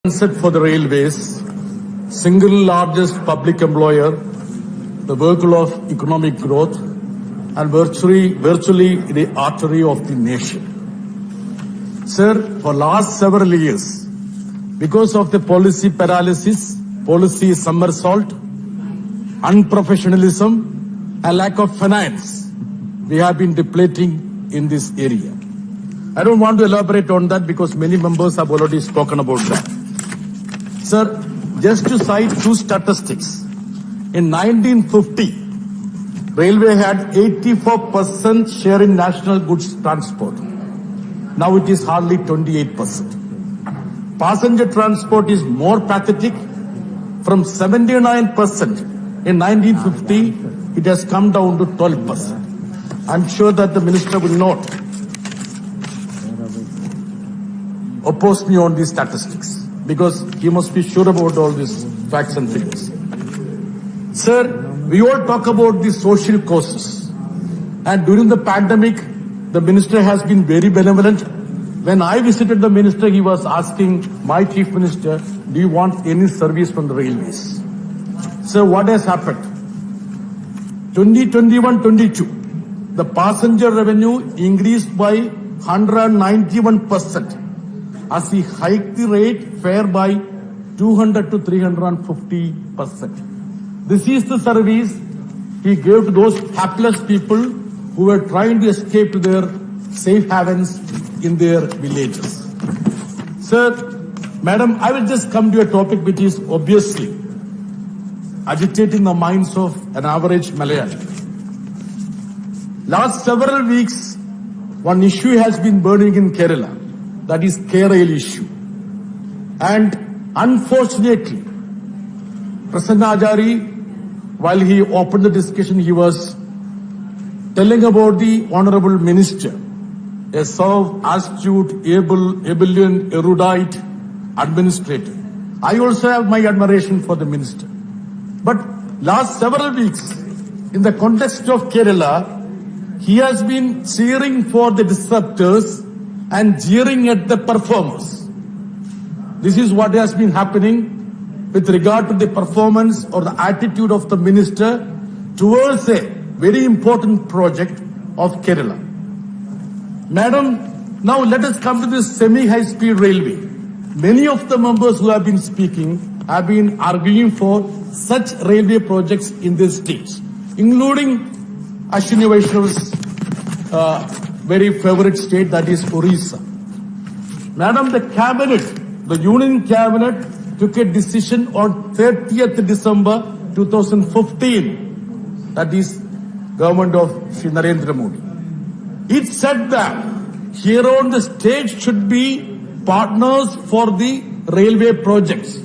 Vincent for the railways, single largest public employer, the vehicle of economic growth, and virtually the artery of the nation. Sir, for last several years, because of the policy paralysis, policy somersault, unprofessionalism, and lack of finance, we have been depleting in this area. I don't want to elaborate on that because many members have already spoken about that. Sir, just to cite two statistics. In 1950, railway had 84% share in national goods transport. Now it is hardly 28%. Passenger transport is more pathetic. From 79% in 1950, it has come down to 12%. I'm sure that the minister will not oppose me on these statistics, because he must be sure about all these facts and figures. Sir, we all talk about the social causes. And during the pandemic, the minister has been very benevolent. When I visited the minister, he was asking my chief minister, do you want any service from the railways? Sir, what has happened? 2021-22, the passenger revenue increased by 191%. as he hiked the rate fare by 200 to 350%. This is the service he gave to those hapless people who were trying to escape to their safe havens in their villages. Sir, Madam, I will just come to a topic which is obviously agitating the minds of an average Malayalam. Last several weeks, one issue has been burning in Kerala. That is Kerala issue. And unfortunately, Prasanna Ajari, while he opened the discussion, he was telling about the Honorable Minister, a so astute, able, ebullient, erudite administrator. I also have my admiration for the minister. But last several weeks, in the context of Kerala, he has been cheering for the disruptors and jeering at the performers. This is what has been happening with regard to the performance or the attitude of the minister towards a very important project of Kerala. Madam, now let us come to this semi-high-speed railway. Many of the members who have been speaking have been arguing for such railway projects in this state, including Ashwini Vaishnav's very favorite state, that is Orissa. Madam, the cabinet, the union cabinet took a decision on 30th December 2015, that is government of Shri Narendra Modi. It said that here on the state should be partners for the railway projects.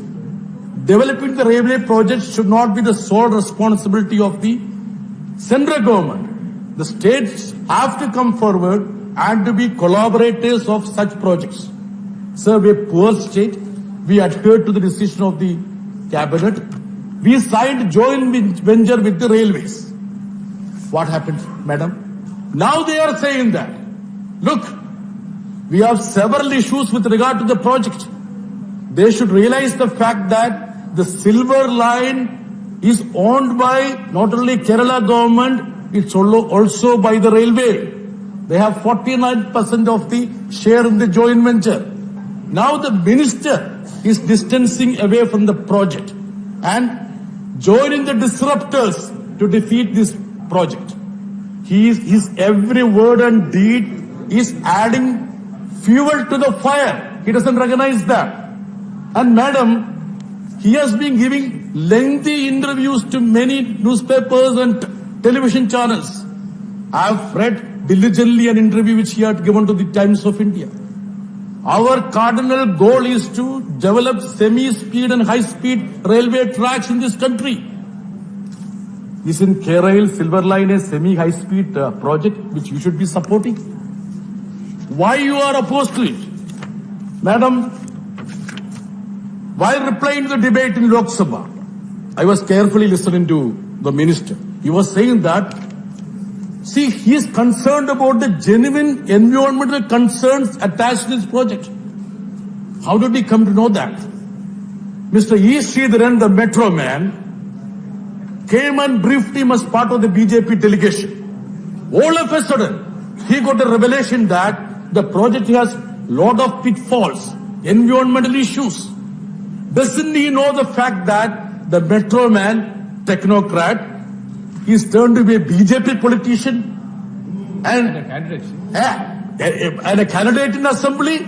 Developing the railway projects should not be the sole responsibility of the central government. The states have to come forward and to be collaborators of such projects. Sir, we are a poor state. We adhered to the decision of the cabinet. We signed joint venture with the railways. What happened, madam? Now they are saying that, look, we have several issues with regard to the project. They should realize the fact that the silver line is owned by not only Kerala government, it's also by the railway. They have 49% of the share in the joint venture. Now the minister is distancing away from the project and joining the disruptors to defeat this project. His every word and deed is adding fuel to the fire. He doesn't recognize that. And madam, he has been giving lengthy interviews to many newspapers and television channels. I have read diligently an interview which he had given to the Times of India. Our cardinal goal is to develop semi-speed and high-speed railway tracks in this country. Isn't Kerala Silver Line a semi-high-speed project which you should be supporting? Why you are opposed to it? Madam, while replying to the debate in Lok Sabha, I was carefully listening to the minister. He was saying that, see, he is concerned about the genuine environmental concerns attached to this project. How did he come to know that? Mr. E. Sridharan, the metro man, came and briefed him as part of the BJP delegation. All of a sudden, he got a revelation that the project has lot of pitfalls, environmental issues. Doesn't he know the fact that the metro man, technocrat, is turned to be a BJP politician and a candidate in assembly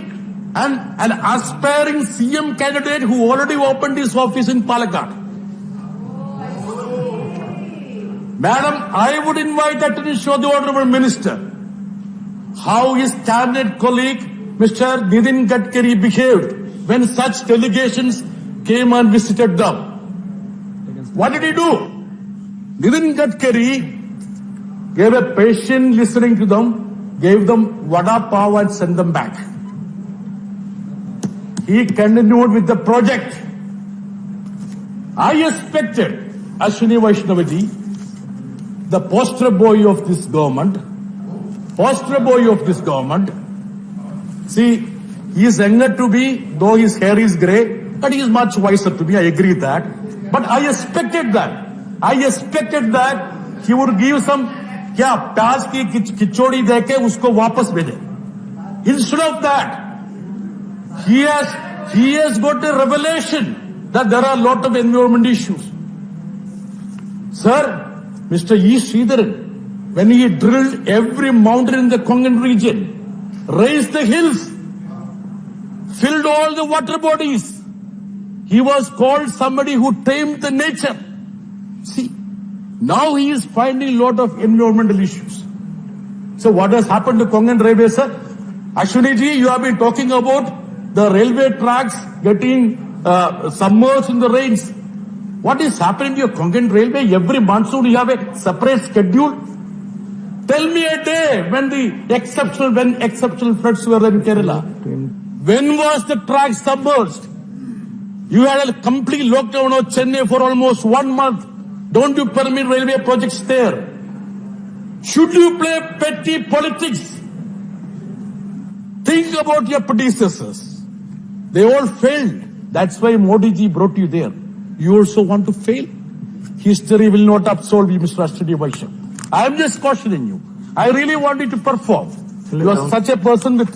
and an aspiring CM candidate who already opened his office in Palakkad? Madam, I would invite attention of the Honourable Minister how his cabinet colleague, Mr. Nitin Gadkari, behaved when such delegations came and visited them. What did he do? Nitin Gadkari gave a patient listening to them, gave them vada pav and sent them back. He continued with the project. I expected Ashwini Vaishnavaji, the poster boy of this government, see, he is younger to be, though his hair is grey, but he is much wiser to me, I agree that. But I expected that he would give some, प्याज की खिचड़ी देके उसको वापस भेजे. Instead of that, he has got a revelation that there are a lot of environment issues. Sir, Mr. E. Sridharan, when he drilled every mountain in the Konkan region, raised the hills, filled all the water bodies, he was called somebody who tamed the nature. See, now he is finding a lot of environmental issues. So what has happened to Konkan Railway, sir? Ashwini ji, you have been talking about the railway tracks getting submerged in the rains. What is happening to your Konkan Railway? Every monsoon you have a separate schedule. Tell me a day when exceptional floods were in Kerala. When was the track submerged? You had a complete lockdown of Chennai for almost 1 month. Don't you permit railway projects there? Should you play petty politics? Think about your predecessors. They all failed. That's why Modi ji brought you there. You also want to fail? History will not absolve you, Mr. Ashwini Vaishnav. I am just cautioning you. I really want you to perform. You are such a person with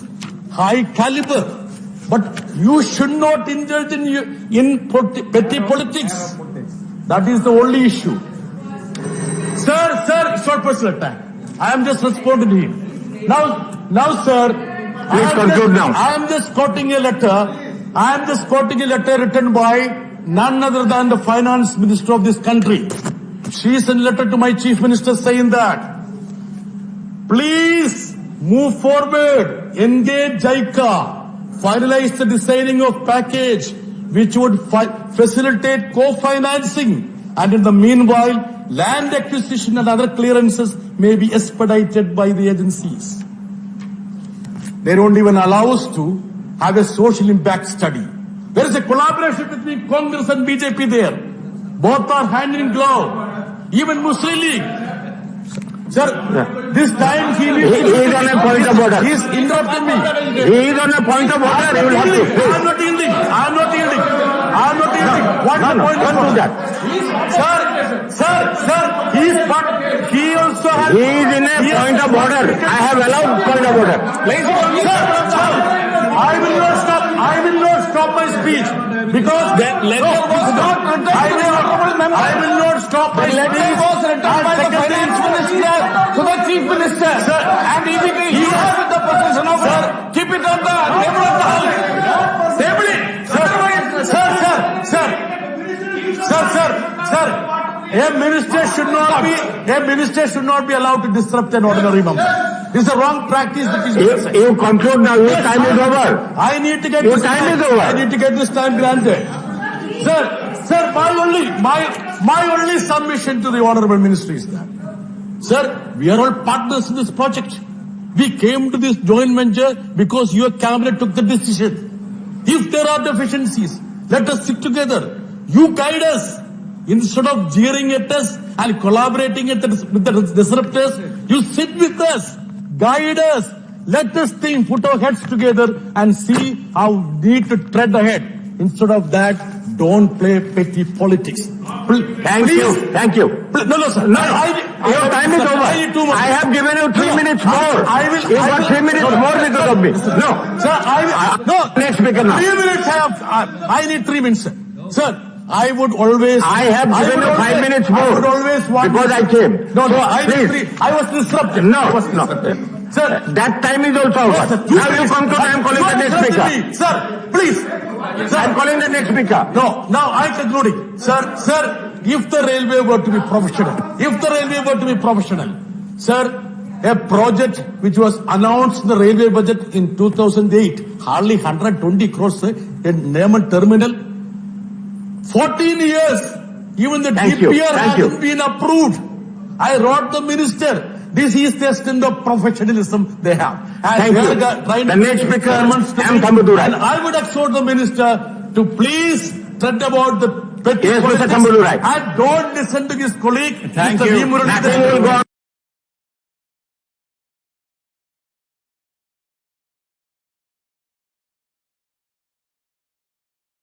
high caliber. But you should not indulge in petty politics. That is the only issue. Sir, it's not personal attack. I am just responding to him. Now, sir, please conclude now. I am just quoting a letter written by none other than the finance minister of this country. She sent a letter to my chief minister saying that, please move forward, engage JICA, finalize the designing of package which would facilitate co-financing, and in the meanwhile, land acquisition and other clearances may be expedited by the agencies. They don't even allow us to have a social impact study. There is a collaboration between Congress and BJP there. Both are hand in glove. Even Muslim League. Sir, this time he is on a point of order. He is interrupting me. He is on a point of order. I am not yielding. What is the point of order? Sir, he also has... He is in a point of order. I have allowed point of order. Please, sir, I will not stop my speech because I will not stop my speech. Letter was written by the finance minister to the chief minister, sir, and he has the position of keep it on the table of the house. Table it, sir. A minister should not be allowed to disrupt an ordinary member. This is a wrong practice. You conclude now. Your time is over. I need to get this time granted. Sir, my only submission to the honorable minister is that, sir, we are all partners in this project. We came to this joint venture because your cabinet took the decision. If there are deficiencies, let us sit together. You guide us. Instead of jeering at us and collaborating with the disruptors, you sit with us, guide us. Let us think, put our heads together and see how we need to tread ahead. Instead of that, don't play petty politics. Thank you. No, sir. No, your time is over. I need 2 minutes. I have given you 3 minutes more. You got 3 minutes more because of me. No. Sir, no. Next speaker now. 3 minutes I need 3 minutes, sir. Sir, I would always... I have given you 5 minutes more. I would always want... Because I came. No, So, I need please. 3. I was disrupted. No. I was disrupted. Sir, That time is also over. Now you come to I am calling the next speaker. Sir, please. I am calling the next speaker. No, now I concluding. Sir, if the railway were to be professional, sir, a project which was announced in the railway budget in 2008, hardly 120 crores, sir, in Neyman Terminal, 14 years, even the Thank you. DPR Thank you. hasn't been approved. I wrote the minister. This is the extent of professionalism they have. And Thank they you. are trying The to next speaker, demonstrate- M. Tambudurai. And I would exhort the minister to please tread about the petty Yes, Mr. politics Tambudurai. and don't listen to his colleague, Thank Mr. you. V. Muralidharan. Nothing will go on.